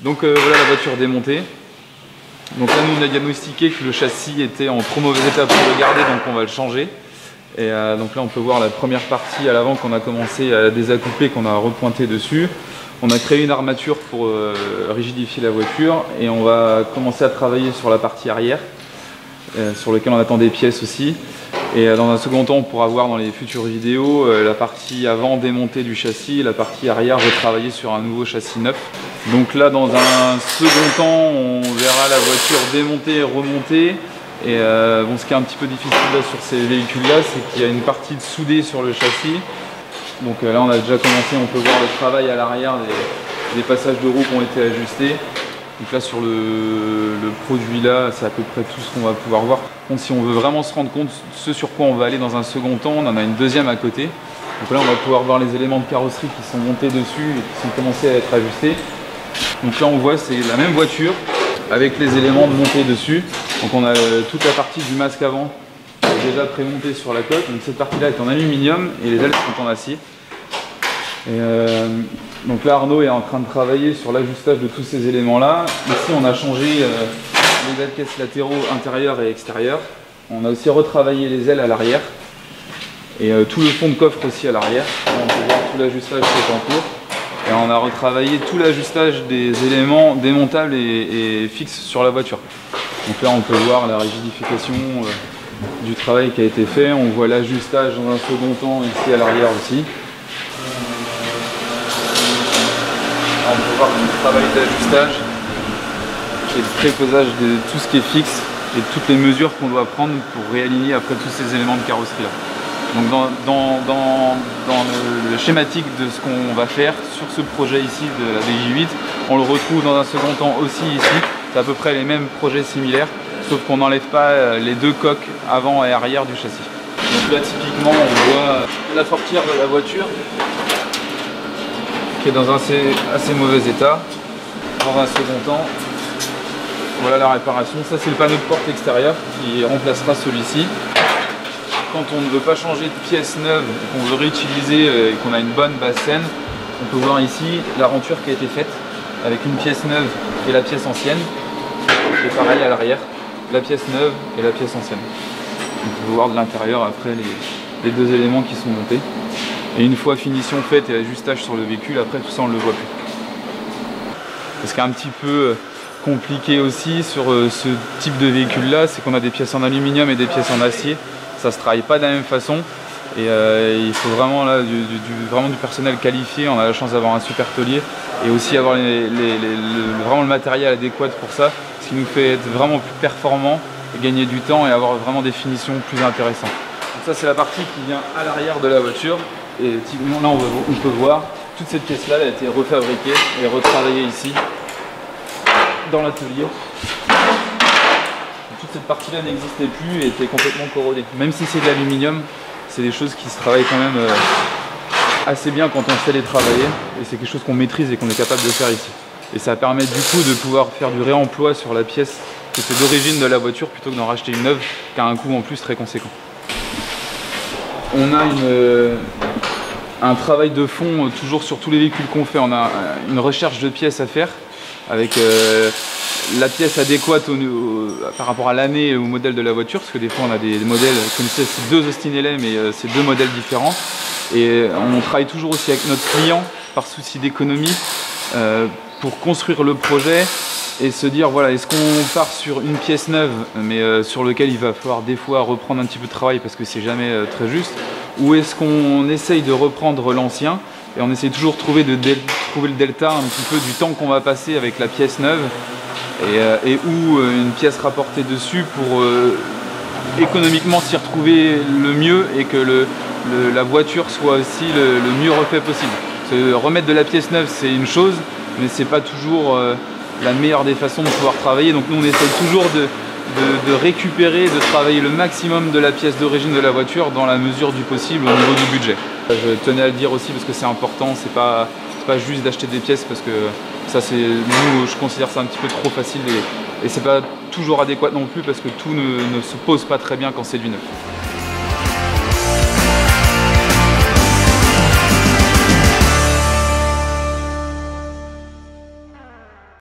Donc voilà la voiture démontée. Donc là nous on a diagnostiqué que le châssis était en trop mauvais état pour le garder, donc on va le changer. Et donc là on peut voir la première partie à l'avant qu'on a commencé à désaccouper, qu'on a repointé dessus. On a créé une armature pour rigidifier la voiture et on va commencer à travailler sur la partie arrière, sur laquelle on attend des pièces aussi. Et dans un second temps, on pourra voir dans les futures vidéos la partie avant démontée du châssis et la partie arrière retravaillée sur un nouveau châssis neuf. Donc là, dans un second temps, on verra la voiture démontée et remontée. Et bon, ce qui est un petit peu difficile là, sur ces véhicules-là, c'est qu'il y a une partie de soudée sur le châssis. Donc là, on a déjà commencé, on peut voir le travail à l'arrière des passages de roue qui ont été ajustés. Donc là sur le produit là, c'est à peu près tout ce qu'on va pouvoir voir. Donc si on veut vraiment se rendre compte ce sur quoi on va aller dans un second temps, on en a une deuxième à côté. Donc là on va pouvoir voir les éléments de carrosserie qui sont montés dessus et qui sont commencés à être ajustés. Donc là on voit c'est la même voiture avec les éléments de montée dessus. Donc on a toute la partie du masque avant qui est déjà prémontée sur la coque. Donc cette partie là est en aluminium et les ailes sont en acier. Et donc là Arnaud est en train de travailler sur l'ajustage de tous ces éléments là. Ici on a changé les ailes-caisses latéraux intérieurs et extérieurs. On a aussi retravaillé les ailes à l'arrière et tout le fond de coffre aussi à l'arrière. On peut voir tout l'ajustage qui est en cours. Et on a retravaillé tout l'ajustage des éléments démontables et fixes sur la voiture. Donc là on peut voir la rigidification du travail qui a été fait. On voit l'ajustage dans un second temps ici à l'arrière aussi. On peut voir le travail d'ajustage et de préposage de tout ce qui est fixe et toutes les mesures qu'on doit prendre pour réaligner après tous ces éléments de carrosserie là. Donc dans le schématique de ce qu'on va faire sur ce projet ici de la VJ8, on le retrouve dans un second temps aussi ici. C'est à peu près les mêmes projets similaires, sauf qu'on n'enlève pas les deux coques avant et arrière du châssis. Donc là typiquement on voit la portière de la voiture qui est dans un assez mauvais état. Dans un second temps, voilà la réparation. Ça c'est le panneau de porte extérieure qui remplacera celui-ci. Quand on ne veut pas changer de pièce neuve et qu'on veut réutiliser et qu'on a une bonne base saine, on peut voir ici la renture qui a été faite avec une pièce neuve et la pièce ancienne. Et pareil à l'arrière, la pièce neuve et la pièce ancienne. On peut voir de l'intérieur après les deux éléments qui sont montés. Et une fois finition faite et ajustage sur le véhicule, après tout ça on ne le voit plus. Ce qui est un petit peu compliqué aussi sur ce type de véhicule là, c'est qu'on a des pièces en aluminium et des pièces en acier. Ça ne se travaille pas de la même façon. Et il faut vraiment là, vraiment du personnel qualifié. On a la chance d'avoir un super taulier et aussi avoir vraiment le matériel adéquat pour ça. Ce qui nous fait être vraiment plus performant, gagner du temps et avoir vraiment des finitions plus intéressantes. Donc ça c'est la partie qui vient à l'arrière de la voiture. Et là on peut voir toute cette pièce là, elle a été refabriquée et retravaillée ici dans l'atelier. Toute cette partie là n'existait plus et était complètement corrodée. Même si c'est de l'aluminium, c'est des choses qui se travaillent quand même assez bien quand on sait les travailler. Et c'est quelque chose qu'on maîtrise et qu'on est capable de faire ici. Et ça permet du coup de pouvoir faire du réemploi sur la pièce qui était d'origine de la voiture plutôt que d'en racheter une neuve qui a un coût en plus très conséquent. On a un travail de fond toujours sur tous les véhicules qu'on fait. On a une recherche de pièces à faire avec la pièce adéquate par rapport à l'année et au modèle de la voiture, parce que des fois on a des modèles comme ça, c'est deux Austin LM mais c'est deux modèles différents. Et on travaille toujours aussi avec notre client par souci d'économie pour construire le projet et se dire voilà, est-ce qu'on part sur une pièce neuve mais sur lequel il va falloir des fois reprendre un petit peu de travail parce que c'est jamais très juste, ou est-ce qu'on essaye de reprendre l'ancien et on essaye toujours de trouver le delta un petit peu du temps qu'on va passer avec la pièce neuve et ou une pièce rapportée dessus pour économiquement s'y retrouver le mieux et que la voiture soit aussi le mieux refait possible. Parce que remettre de la pièce neuve c'est une chose, mais c'est pas toujours la meilleure des façons de pouvoir travailler. Donc nous on essaye toujours de récupérer, de travailler le maximum de la pièce d'origine de la voiture dans la mesure du possible au niveau du budget. Je tenais à le dire aussi parce que c'est important, c'est pas juste d'acheter des pièces parce que ça c'est, nous je considère ça un petit peu trop facile et c'est pas toujours adéquat non plus parce que tout ne se pose pas très bien quand c'est du neuf.